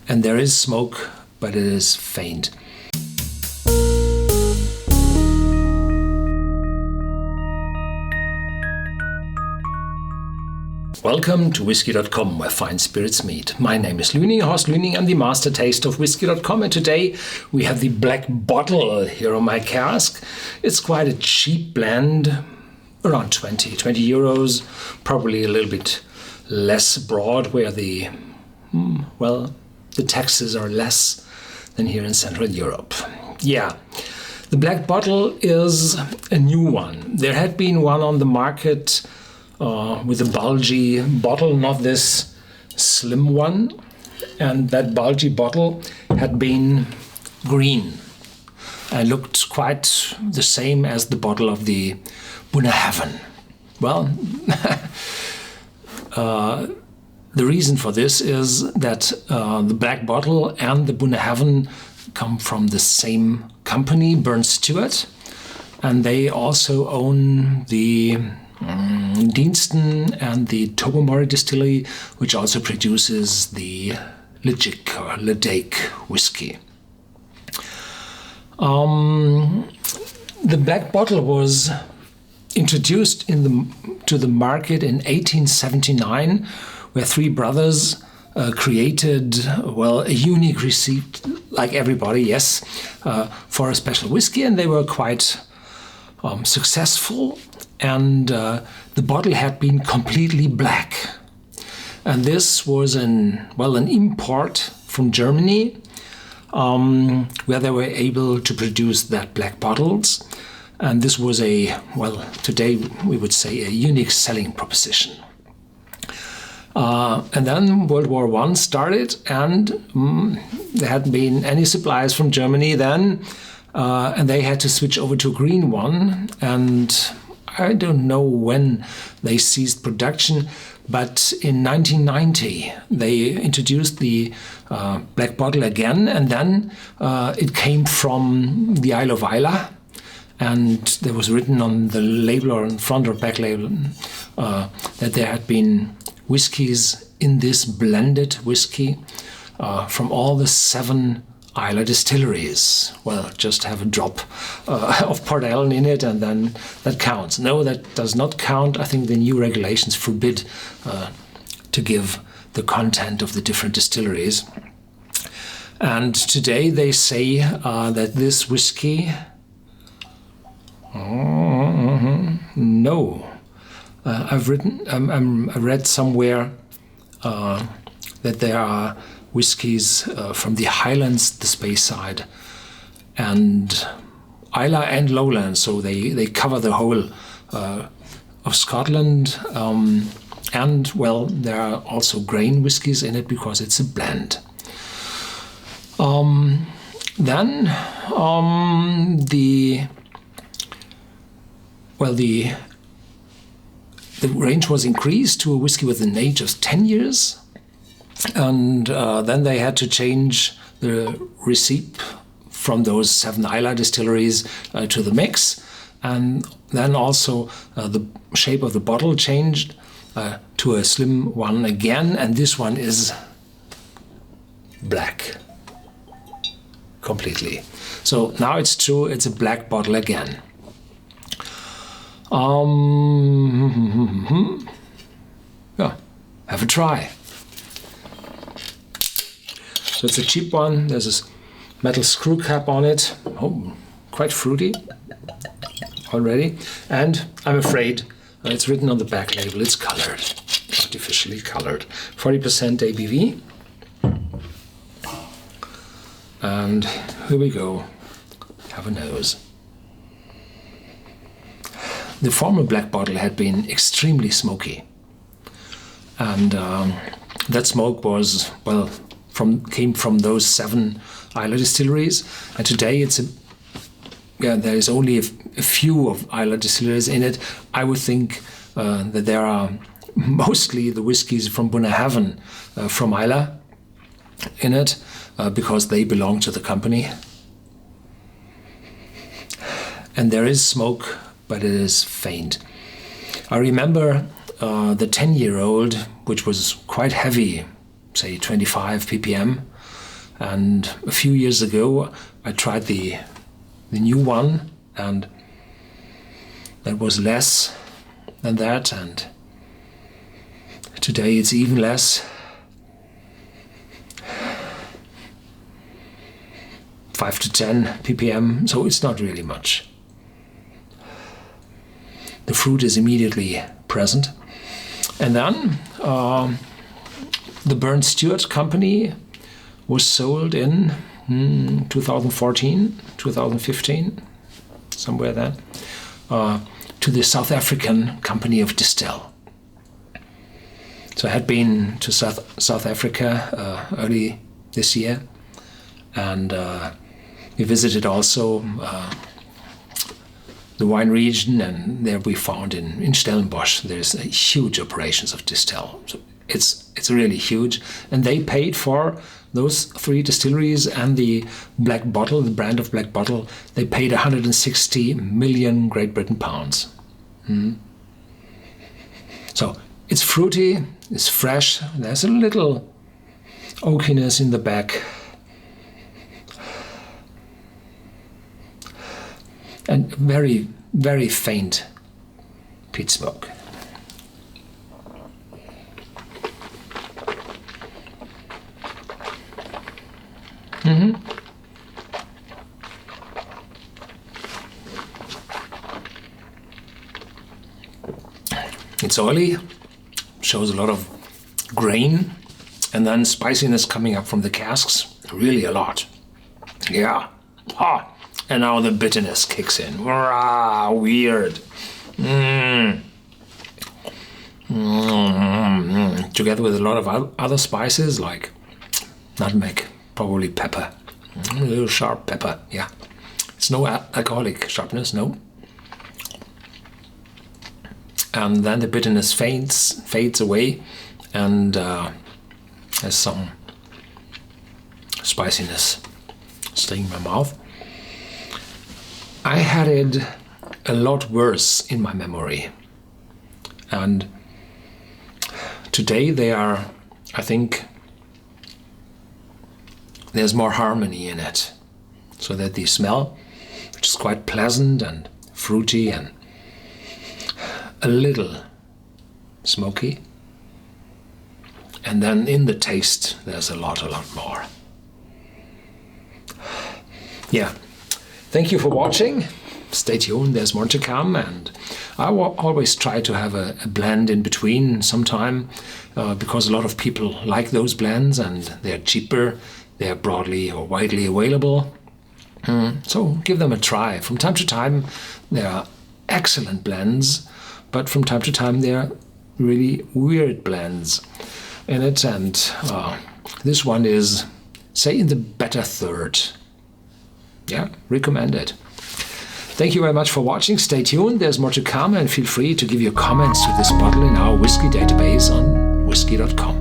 and there is smoke, but it is faint. Welcome to Whisky.com, where fine spirits meet. My name is Lüning, Horst Lüning. I'm the master taster of Whisky.com, and today we have the black bottle here on my cask. It's quite a cheap blend, around 20 euros, probably a little bit less abroad, where the taxes are less than here in Central Europe. Yeah, the black bottle is a new one. There had been one on the market with a bulgy bottle, not this slim one, and that bulgy bottle had been green and looked quite the same as the bottle of the Bunnahabhain. Well, the reason for this is that the black bottle and the Bunnahabhain come from the same company, Burn Stewart, and they also own the Distel and the Tobermory distillery, which also produces the Ledaig or Ledaig whiskey. The black bottle was introduced to the market in 1879, where three brothers created a unique receipt, like everybody, yes, for a special whiskey, and they were quite successful. And the bottle had been completely black. And this was an import from Germany, where they were able to produce that black bottles. And this was today we would say a unique selling proposition. And then World War I started, and there hadn't been any supplies from Germany then, and they had to switch over to a green one. And I don't know when they ceased production, but in 1990 they introduced the black bottle again, and then it came from the Isle of Islay, and there was written on the label, or on front or back label, that there had been whiskies in this blended whiskey from all the 7 Islay distilleries. Well, just have a drop of Port Ellen in it, and then that counts. No, that does not count. I think the new regulations forbid to give the content of the different distilleries. And today they say that this whiskey... No. I read somewhere that there are whiskies from the Highlands, the Speyside, and Islay and Lowland, so they cover the whole of Scotland. And there are also grain whiskies in it because it's a blend. Then the range was increased to a whiskey with an age of 10 years. And then they had to change the receipt from those 7 Islay distilleries to the mix. And then also the shape of the bottle changed to a slim one again. And this one is black completely. So now it's true, it's a black bottle again. Have a try. So it's a cheap one. There's a metal screw cap on it. Oh, quite fruity already. And I'm afraid it's written on the back label, it's colored, artificially colored. 40% ABV. And here we go. Have a nose. The former black bottle had been extremely smoky. And that smoke was, came from those 7 Islay distilleries. And today there is only a few of Islay distilleries in it. I would think that there are mostly the whiskies from Bunnahabhain from Islay in it, because they belong to the company. And there is smoke, but it is faint. I remember the 10-year-old, which was quite heavy, say 25 ppm. And a few years ago, I tried the new one, and that was less than that. And today it's even less. 5 to 10 ppm, so it's not really much. The fruit is immediately present. And then the Burnt Stewart company was sold in 2014, 2015, somewhere then, to the South African company of Distel. So I had been to South Africa early this year, and we visited also the wine region, and there we found in Stellenbosch there's huge operations of Distel. So it's really huge, and they paid for those 3 distilleries and the Black Bottle, the brand of Black Bottle. They paid 160 million Great Britain pounds. So it's fruity, it's fresh. There's a little oakiness in the back, and very, very faint peat smoke. It's oily, shows a lot of grain, and then spiciness coming up from the casks, really a lot. Yeah. Ha! And now the bitterness kicks in. Rah, weird. Together with a lot of other spices like nutmeg, probably pepper. A little sharp pepper, yeah. It's no alcoholic sharpness, no. And then the bitterness fades away, and there's some spiciness staying in my mouth. I had it a lot worse in my memory, and today they are, I think, there's more harmony in it, so that the smell, which is quite pleasant and fruity and a little smoky, and then in the taste there's a lot more. Yeah. Thank you for watching. Stay tuned, there's more to come, and I will always try to have a blend in between sometime, because a lot of people like those blends and they're cheaper, they're broadly or widely available. So give them a try. From time to time there are excellent blends, but from time to time there are really weird blends in it, and this one is, say, in the better third. Yeah, recommend it. Thank you very much for watching. Stay tuned, there's more to come, and feel free to give your comments to this bottle in our whiskey database on Whisky.com.